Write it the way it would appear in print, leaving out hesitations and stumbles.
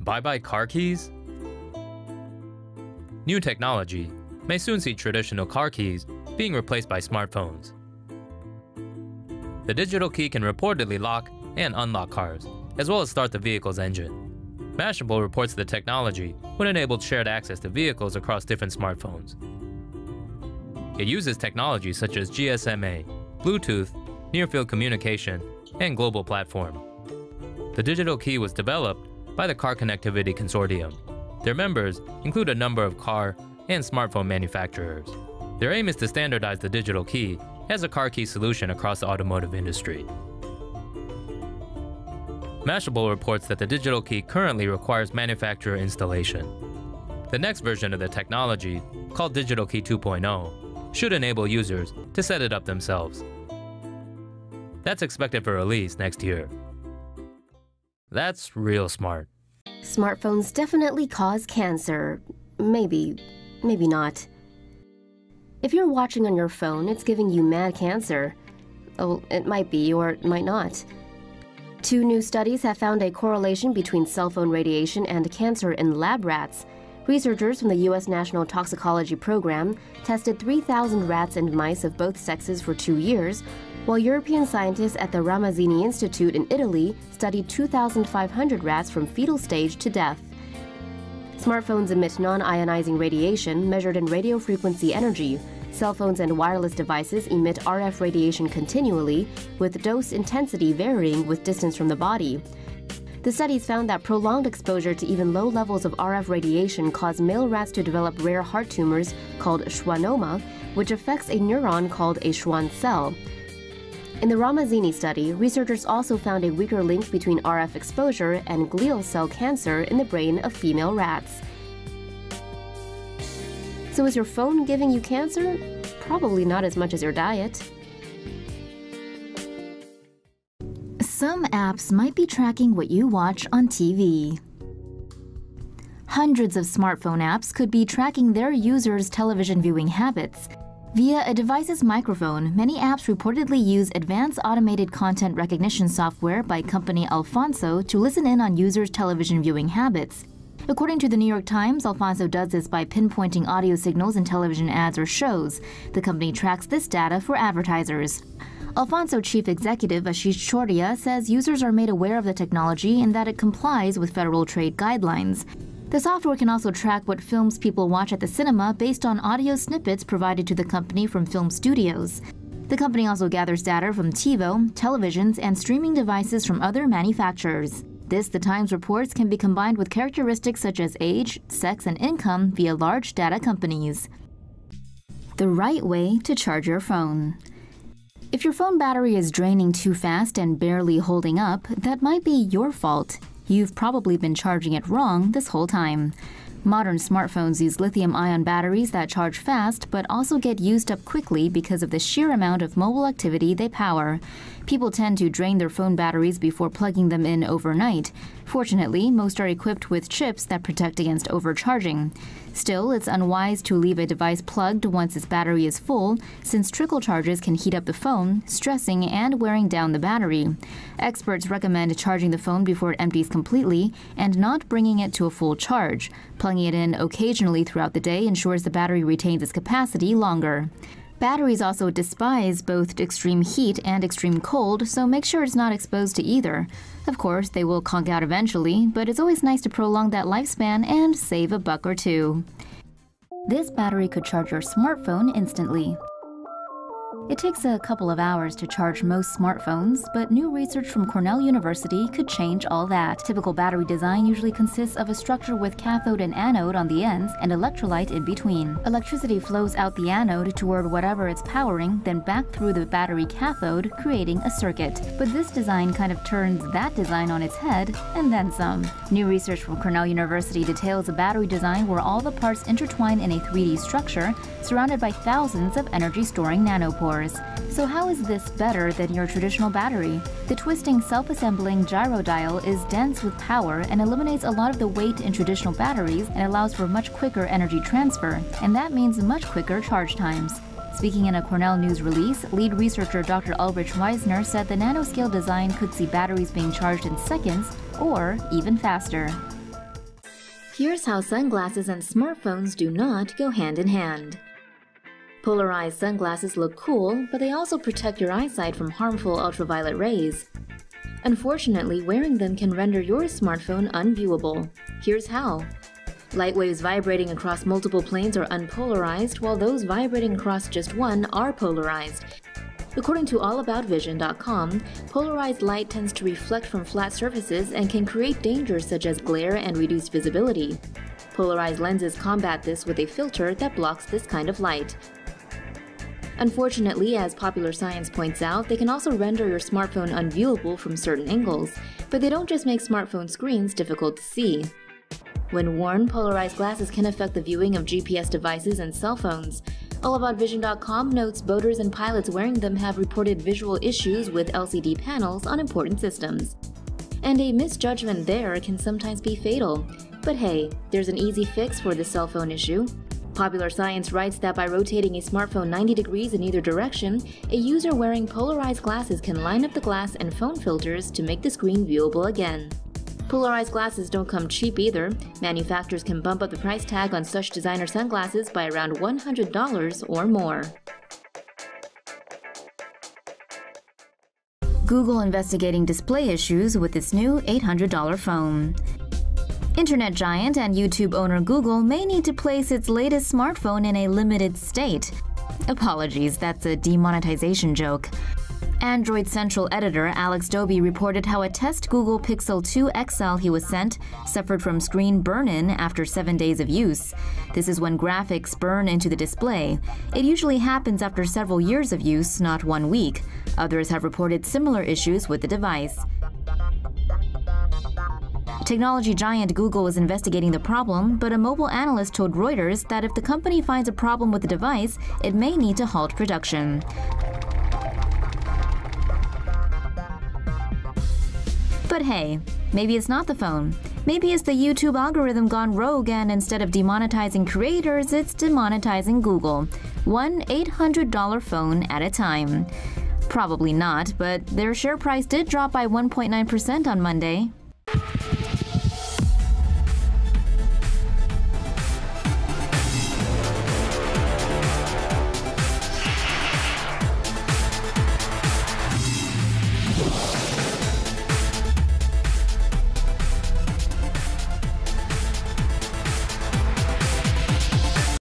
Bye-bye car keys? New technology may soon see traditional car keys being replaced by smartphones. The digital key can reportedly lock and unlock cars, as well as start the vehicle's engine. Mashable reports the technology would enable shared access to vehicles across different smartphones. It uses technologies such as GSMA, Bluetooth, near-field communication, and global platform. The digital key was developed by the Car Connectivity Consortium. Their members include a number of car and smartphone manufacturers. Their aim is to standardize the digital key as a car key solution across the automotive industry. Mashable reports that the digital key currently requires manufacturer installation. The next version of the technology, called Digital Key 2.0, should enable users to set it up themselves. That's expected for release next year. That's real smart. Smartphones definitely cause cancer. Maybe not. If you're watching on your phone, it's giving you mad cancer. Oh, it might be or it might not. 2 new studies have found a correlation between cell phone radiation and cancer in lab rats. Researchers from the U.S. National Toxicology Program tested 3,000 rats and mice of both sexes for 2 years, while European scientists at the Ramazzini Institute in Italy studied 2,500 rats from fetal stage to death. Smartphones emit non-ionizing radiation measured in radio frequency energy. Cell phones and wireless devices emit RF radiation continually, with dose intensity varying with distance from the body. The studies found that prolonged exposure to even low levels of RF radiation caused male rats to develop rare heart tumors called schwannoma, which affects a neuron called a Schwann cell. In the Ramazzini study, researchers also found a weaker link between RF exposure and glial cell cancer in the brain of female rats. So is your phone giving you cancer? Probably not as much as your diet. Some apps might be tracking what you watch on TV. Hundreds of smartphone apps could be tracking their users' television viewing habits. Via a device's microphone, many apps reportedly use advanced automated content recognition software by company Alfonso to listen in on users' television viewing habits. According to the New York Times, Alfonso does this by pinpointing audio signals in television ads or shows. The company tracks this data for advertisers. Alfonso chief executive Ashish Choudhary says users are made aware of the technology and that it complies with federal trade guidelines. The software can also track what films people watch at the cinema based on audio snippets provided to the company from film studios. The company also gathers data from TiVo, televisions, and streaming devices from other manufacturers. This, the Times reports, can be combined with characteristics such as age, sex, and income via large data companies. The right way to charge your phone. If your phone battery is draining too fast and barely holding up, that might be your fault. You've probably been charging it wrong this whole time. Modern smartphones use lithium-ion batteries that charge fast but also get used up quickly because of the sheer amount of mobile activity they power. People tend to drain their phone batteries before plugging them in overnight. Fortunately, most are equipped with chips that protect against overcharging. Still, it's unwise to leave a device plugged once its battery is full, since trickle charges can heat up the phone, stressing and wearing down the battery. Experts recommend charging the phone before it empties completely and not bringing it to a full charge. Plugging it in occasionally throughout the day ensures the battery retains its capacity longer. Batteries also despise both extreme heat and extreme cold, so make sure it's not exposed to either. Of course, they will conk out eventually, but it's always nice to prolong that lifespan and save a buck or two. This battery could charge your smartphone instantly. It takes a couple of hours to charge most smartphones, but new research from Cornell University could change all that. Typical battery design usually consists of a structure with cathode and anode on the ends and electrolyte in between. Electricity flows out the anode toward whatever it's powering, then back through the battery cathode, creating a circuit. But this design kind of turns that design on its head, and then some. New research from Cornell University details a battery design where all the parts intertwine in a 3D structure, surrounded by thousands of energy-storing nanopores. So how is this better than your traditional battery? The twisting, self-assembling gyro dial is dense with power and eliminates a lot of the weight in traditional batteries and allows for much quicker energy transfer, and that means much quicker charge times. Speaking in a Cornell News release, lead researcher Dr. Ulrich Weisner said the nanoscale design could see batteries being charged in seconds or even faster. Here's how sunglasses and smartphones do not go hand in hand. Polarized sunglasses look cool, but they also protect your eyesight from harmful ultraviolet rays. Unfortunately, wearing them can render your smartphone unviewable. Here's how. Light waves vibrating across multiple planes are unpolarized, while those vibrating across just one are polarized. According to allaboutvision.com, polarized light tends to reflect from flat surfaces and can create dangers such as glare and reduced visibility. Polarized lenses combat this with a filter that blocks this kind of light. Unfortunately, as Popular Science points out, they can also render your smartphone unviewable from certain angles, but they don't just make smartphone screens difficult to see. When worn, polarized glasses can affect the viewing of GPS devices and cell phones. allaboutvision.com notes boaters and pilots wearing them have reported visual issues with LCD panels on important systems. And a misjudgment there can sometimes be fatal. But hey, there's an easy fix for the cell phone issue. Popular Science writes that by rotating a smartphone 90 degrees in either direction, a user wearing polarized glasses can line up the glass and phone filters to make the screen viewable again. Polarized glasses don't come cheap either. Manufacturers can bump up the price tag on such designer sunglasses by around $100 or more. Google investigating display issues with its new $800 phone. Internet giant and YouTube owner Google may need to place its latest smartphone in a limited state. Apologies, that's a demonetization joke. Android Central editor Alex Doby reported how a test Google Pixel 2 XL he was sent suffered from screen burn-in after 7 days of use. This is when graphics burn into the display. It usually happens after several years of use, not 1 week. Others have reported similar issues with the device. Technology giant Google is investigating the problem, but a mobile analyst told Reuters that if the company finds a problem with the device, it may need to halt production. But hey, maybe it's not the phone. Maybe it's the YouTube algorithm gone rogue and instead of demonetizing creators, it's demonetizing Google. One $800 phone at a time. Probably not, but their share price did drop by 1.9% on Monday.